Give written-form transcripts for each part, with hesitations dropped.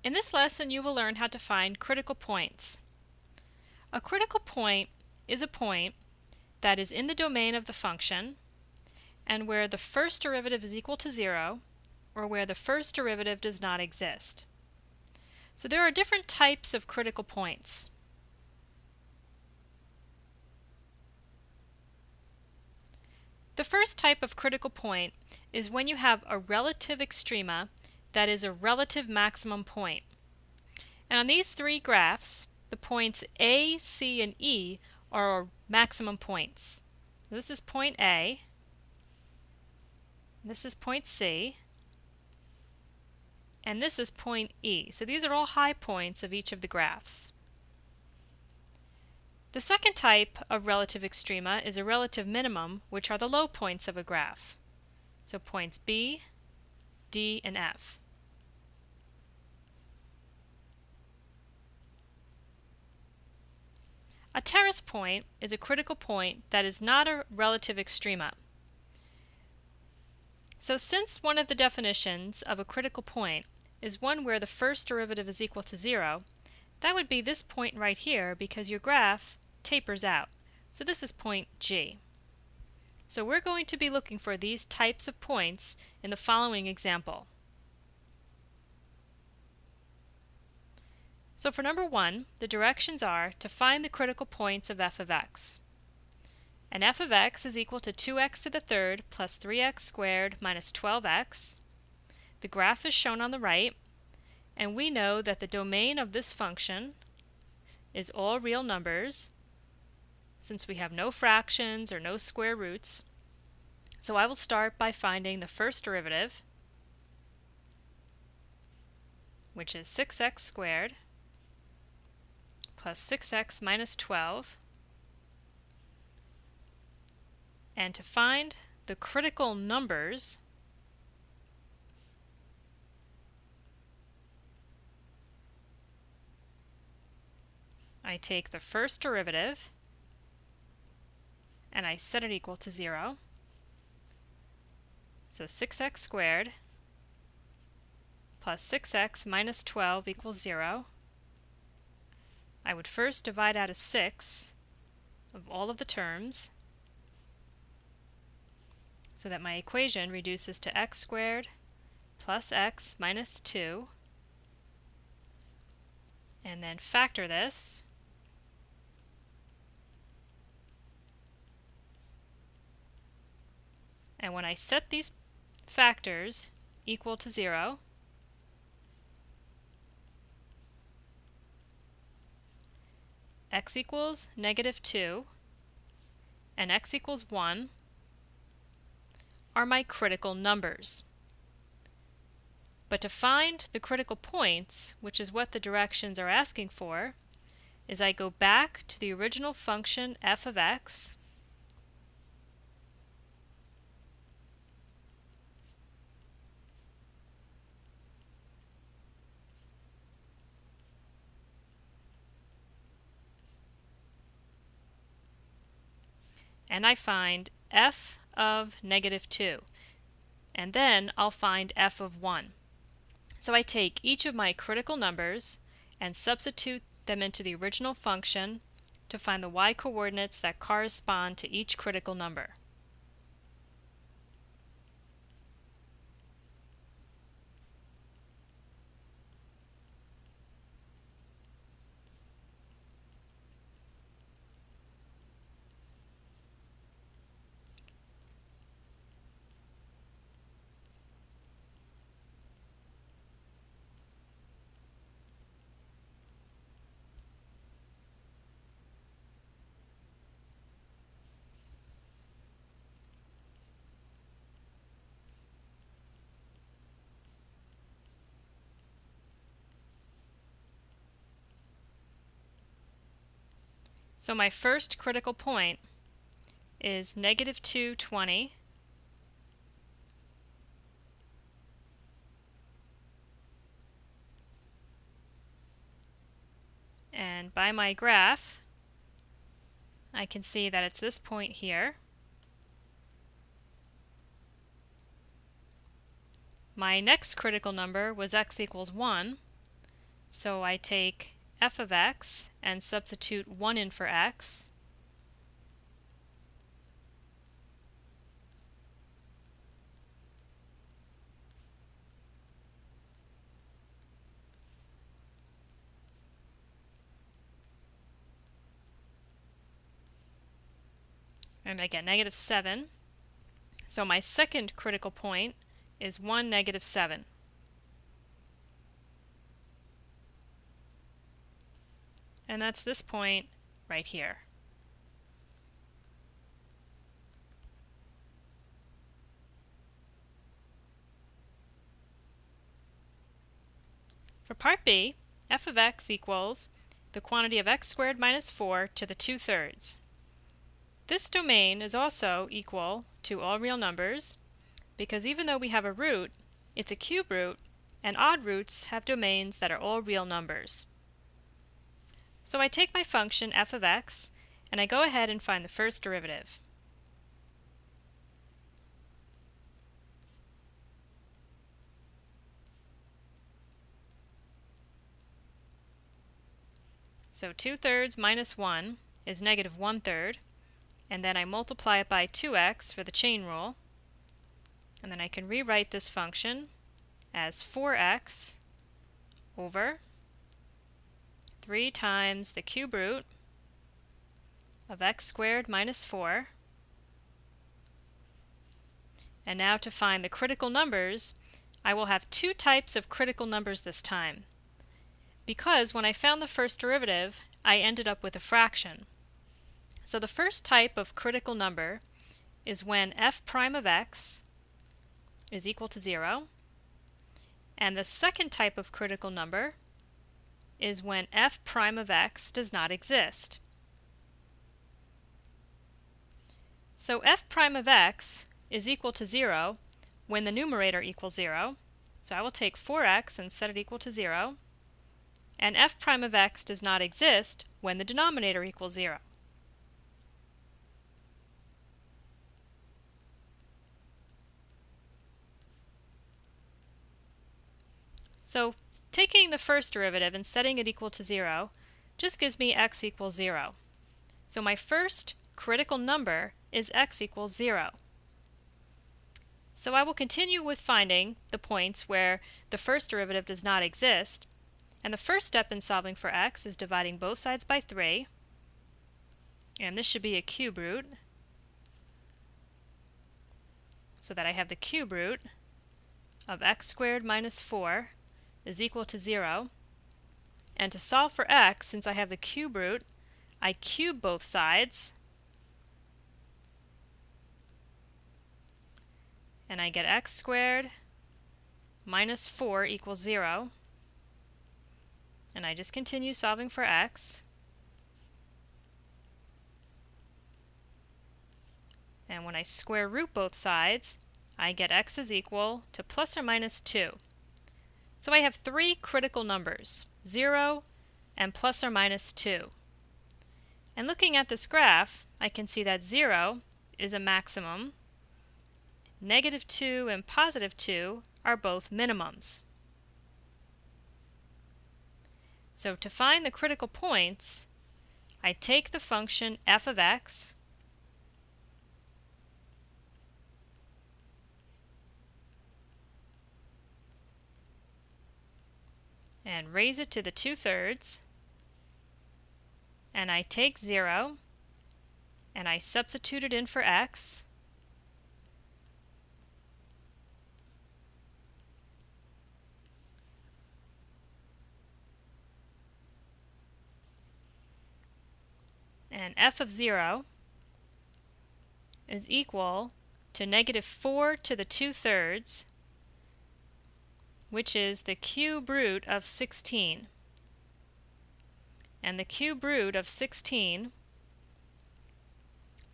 In this lesson, you will learn how to find critical points. A critical point is a point that is in the domain of the function and where the first derivative is equal to 0 or where the first derivative does not exist. So there are different types of critical points. The first type of critical point is when you have a relative extrema that is a relative maximum point. And on these three graphs, the points A, C, and E are our maximum points. This is point A, this is point C, and this is point E. So these are all high points of each of the graphs. The second type of relative extrema is a relative minimum, which are the low points of a graph. So points B, D, and F. A terrace point is a critical point that is not a relative extrema. So since one of the definitions of a critical point is one where the first derivative is equal to 0, that would be this point right here because your graph tapers out. So this is point G. So we're going to be looking for these types of points in the following example. So for number 1, the directions are to find the critical points of f of x. And f of x is equal to 2x to the third plus 3x squared minus 12x. The graph is shown on the right, and we know that the domain of this function is all real numbers, since we have no fractions or no square roots. So I will start by finding the first derivative, which is 6x squared plus 6x minus 12. And to find the critical numbers, I take the first derivative and I set it equal to 0. So 6x squared plus 6x minus 12 equals 0. I would first divide out a 6 of all of the terms so that my equation reduces to x squared plus x minus 2, and then factor this. And when I set these factors equal to 0, x equals -2 and x equals 1 are my critical numbers. But to find the critical points, which is what the directions are asking for, is I go back to the original function f of x, and I find f of -2, and then I'll find f of 1. So I take each of my critical numbers and substitute them into the original function to find the y-coordinates that correspond to each critical number. So my first critical point is -220, and by my graph I can see that it's this point here. My next critical number was x equals 1, So I take f of x and substitute 1 in for x. And I get negative 7. So my second critical point is 1, negative 7. And that's this point right here. For part B, f of x equals the quantity of x squared minus 4 to the 2/3. This domain is also equal to all real numbers because even though we have a root, it's a cube root, and odd roots have domains that are all real numbers. So I take my function f of x and I go ahead and find the first derivative. So 2/3 minus 1 is negative 1/3, and then I multiply it by 2x for the chain rule, and then I can rewrite this function as 4x over 3 times the cube root of x squared minus 4. And now to find the critical numbers, I will have two types of critical numbers this time, because when I found the first derivative, I ended up with a fraction. So the first type of critical number is when f prime of x is equal to 0, and the second type of critical number is when f prime of x does not exist. So f prime of x is equal to 0 when the numerator equals 0, so I will take 4x and set it equal to 0, and f prime of x does not exist when the denominator equals 0. So taking the first derivative and setting it equal to 0 just gives me x equals 0. So my first critical number is x equals 0. So I will continue with finding the points where the first derivative does not exist, and the first step in solving for x is dividing both sides by 3, and this should be a cube root, so that I have the cube root of x squared minus 4 is equal to 0. And to solve for x, since I have the cube root, I cube both sides, and I get x squared minus 4 equals 0. And I just continue solving for x. And when I square root both sides, I get x is equal to plus or minus 2. So I have three critical numbers, 0 and plus or minus 2. And looking at this graph, I can see that 0 is a maximum, negative 2 and positive 2 are both minimums. So to find the critical points, I take the function f of x and raise it to the 2/3, and I take 0 and I substitute it in for x, and f of 0 is equal to negative 4 to the 2/3, which is the cube root of 16. And the cube root of 16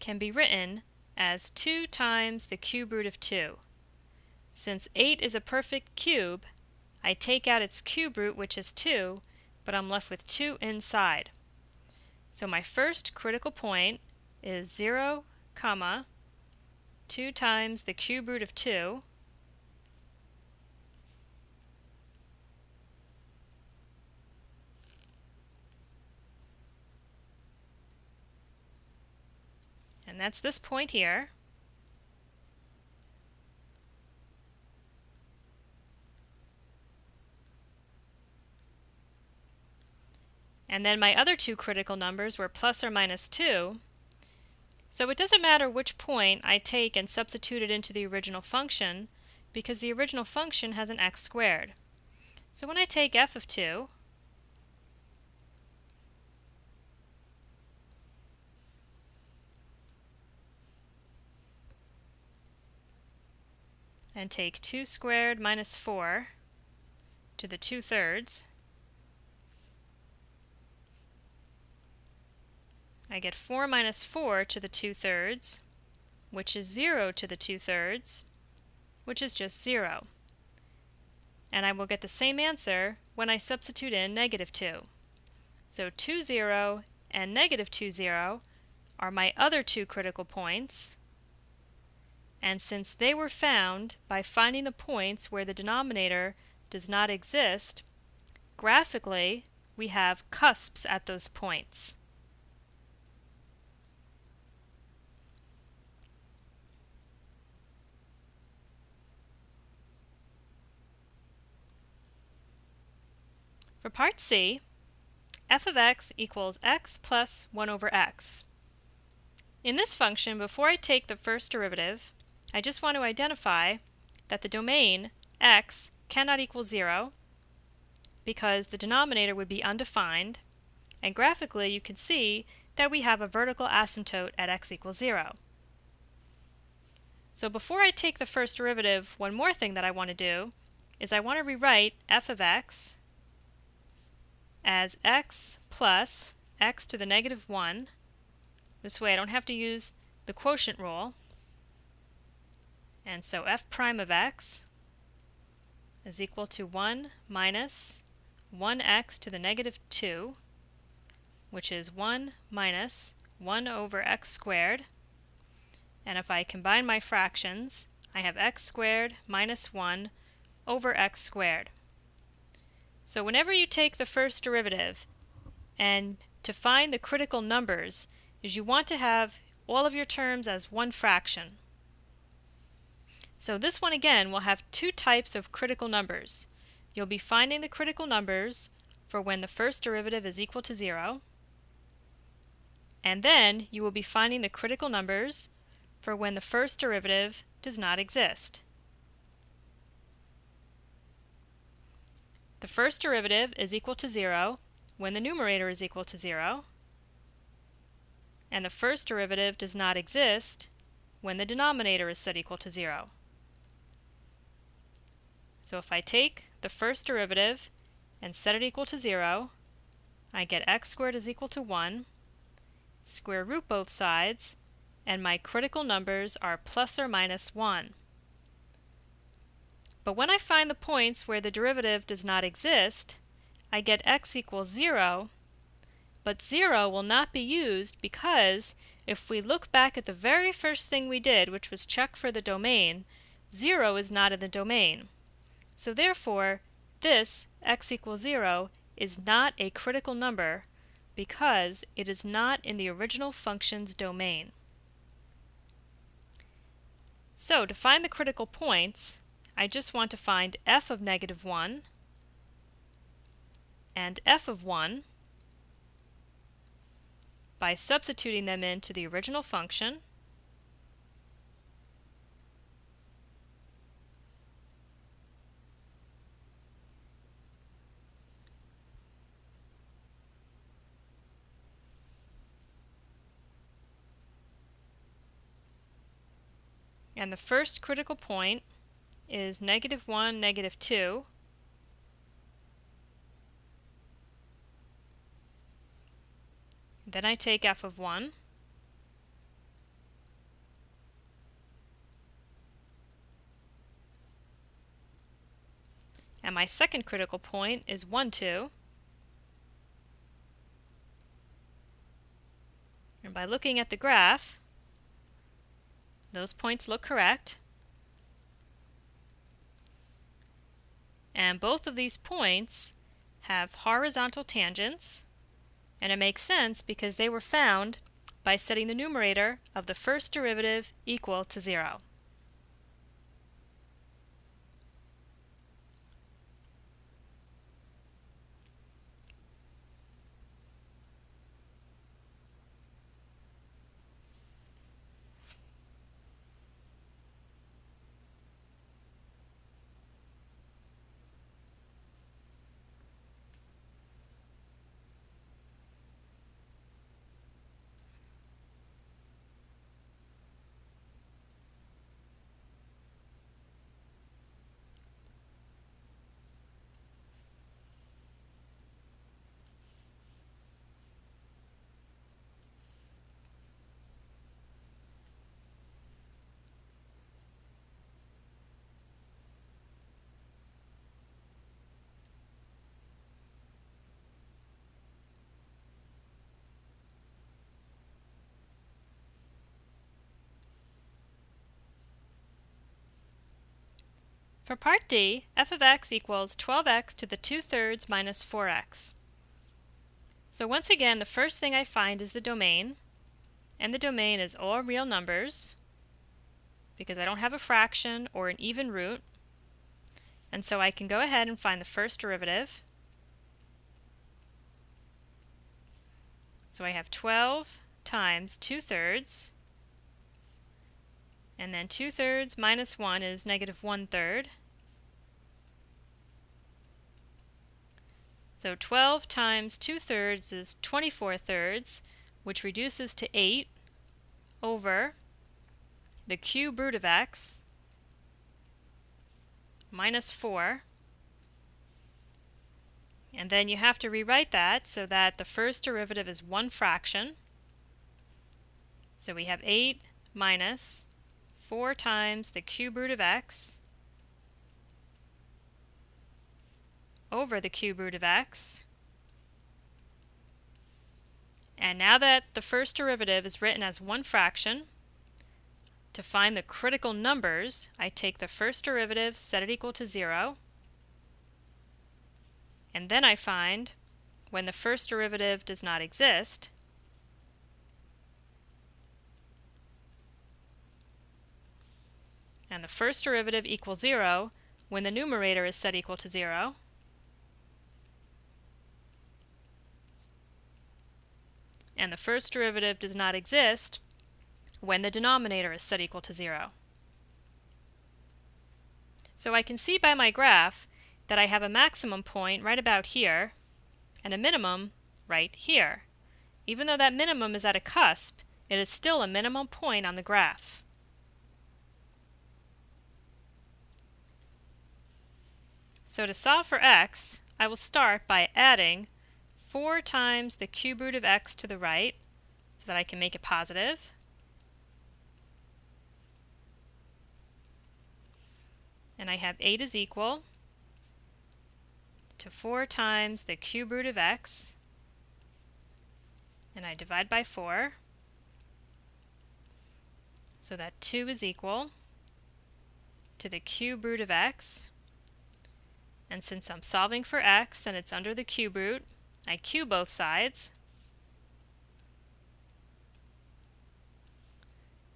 can be written as 2 times the cube root of 2. Since 8 is a perfect cube, I take out its cube root, which is 2, but I'm left with 2 inside. So my first critical point is 0, 2 times the cube root of 2, that's this point here. And then my other two critical numbers were plus or minus 2. So it doesn't matter which point I take and substitute it into the original function, because the original function has an x squared. So when I take f of 2, and take 2 squared minus 4 to the 2/3, I get 4 minus 4 to the 2/3, which is 0 to the 2/3, which is just 0. And I will get the same answer when I substitute in negative 2. So 2, 0 and negative 2, 0 are my other two critical points. And since they were found by finding the points where the denominator does not exist, graphically we have cusps at those points. For part C, f of x equals x plus 1 over x. In this function, before I take the first derivative, I just want to identify that the domain x cannot equal 0 because the denominator would be undefined, and graphically you can see that we have a vertical asymptote at x equals 0. So before I take the first derivative, one more thing that I want to do is I want to rewrite f of x as x plus x to the negative 1. This way I don't have to use the quotient rule. And so f prime of x is equal to 1 minus 1x to the negative 2, which is 1 minus 1 over x squared. And if I combine my fractions, I have x squared minus 1 over x squared. So whenever you take the first derivative, and to find the critical numbers, is you want to have all of your terms as one fraction. So this one again will have two types of critical numbers. You'll be finding the critical numbers for when the first derivative is equal to 0, and then you will be finding the critical numbers for when the first derivative does not exist. The first derivative is equal to 0 when the numerator is equal to 0, and the first derivative does not exist when the denominator is set equal to 0. So if I take the first derivative and set it equal to 0, I get x squared is equal to 1, square root both sides, and my critical numbers are plus or minus 1. But when I find the points where the derivative does not exist, I get x equals 0, but 0 will not be used because if we look back at the very first thing we did, which was check for the domain, 0 is not in the domain. So therefore, this x equals 0 is not a critical number because it is not in the original function's domain. So to find the critical points, I just want to find f of negative 1 and f of 1 by substituting them into the original function, and the first critical point is negative 1, negative 2. Then I take f of 1. And my second critical point is 1, 2. And by looking at the graph, those points look correct. And both of these points have horizontal tangents, and it makes sense because they were found by setting the numerator of the first derivative equal to 0. For part D, f of x equals 12x to the 2/3 minus 4x. So once again, the first thing I find is the domain, and the domain is all real numbers, because I don't have a fraction or an even root, and so I can go ahead and find the first derivative. So I have 12 times 2/3, and then 2/3 minus 1 is negative 1/3. So 12 times 2/3 is 24/3, which reduces to 8 over the cube root of x minus 4. And then you have to rewrite that so that the first derivative is one fraction. So we have 8 minus 4 times the cube root of x over the cube root of x. And now that the first derivative is written as one fraction, to find the critical numbers, I take the first derivative, set it equal to 0, and then I find when the first derivative does not exist, and the first derivative equals 0 when the numerator is set equal to 0, and the first derivative does not exist when the denominator is set equal to 0. So I can see by my graph that I have a maximum point right about here and a minimum right here. Even though that minimum is at a cusp, it is still a minimum point on the graph. So to solve for x, I will start by adding 4 times the cube root of x to the right so that I can make it positive. And I have 8 is equal to 4 times the cube root of x, and I divide by 4, so that 2 is equal to the cube root of x. And since I'm solving for x and it's under the cube root, I cube both sides,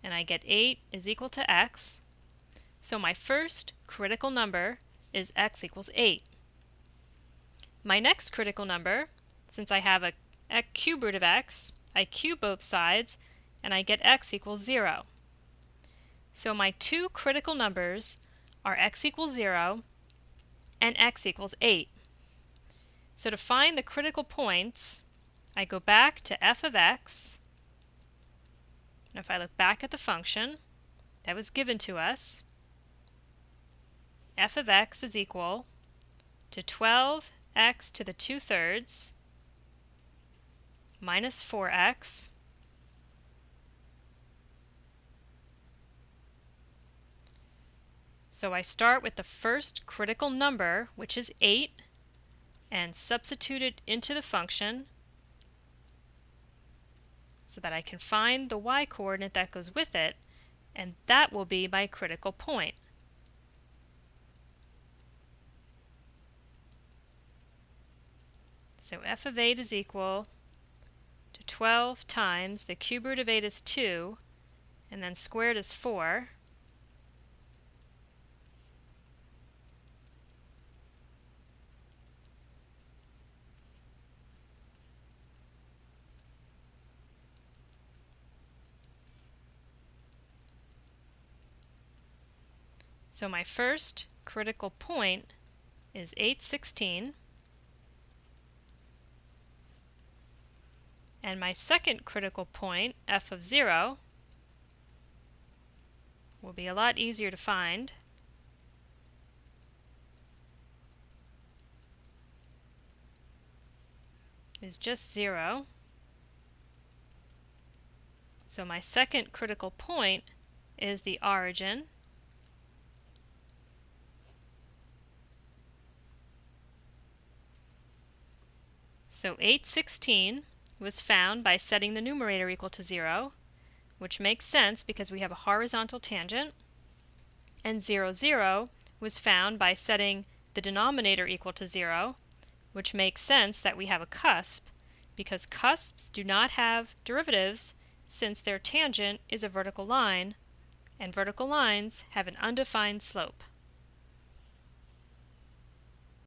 and I get 8 is equal to x. So my first critical number is x equals 8. My next critical number, since I have a cube root of x, I cube both sides, and I get x equals 0. So my two critical numbers are x equals 0 and x equals 8. So to find the critical points, I go back to f of x, and if I look back at the function that was given to us, f of x is equal to 12x to the 2/3 minus 4x So I start with the first critical number, which is 8, and substitute it into the function so that I can find the y-coordinate that goes with it, and that will be my critical point. So f of 8 is equal to 12 times the cube root of 8 is 2, and then squared is 4. So my first critical point is 816, and my second critical point, f of 0, will be a lot easier to find. Is just 0. So my second critical point is the origin. So 816 was found by setting the numerator equal to 0, which makes sense because we have a horizontal tangent, and 0, 0 was found by setting the denominator equal to 0, which makes sense that we have a cusp because cusps do not have derivatives since their tangent is a vertical line, and vertical lines have an undefined slope.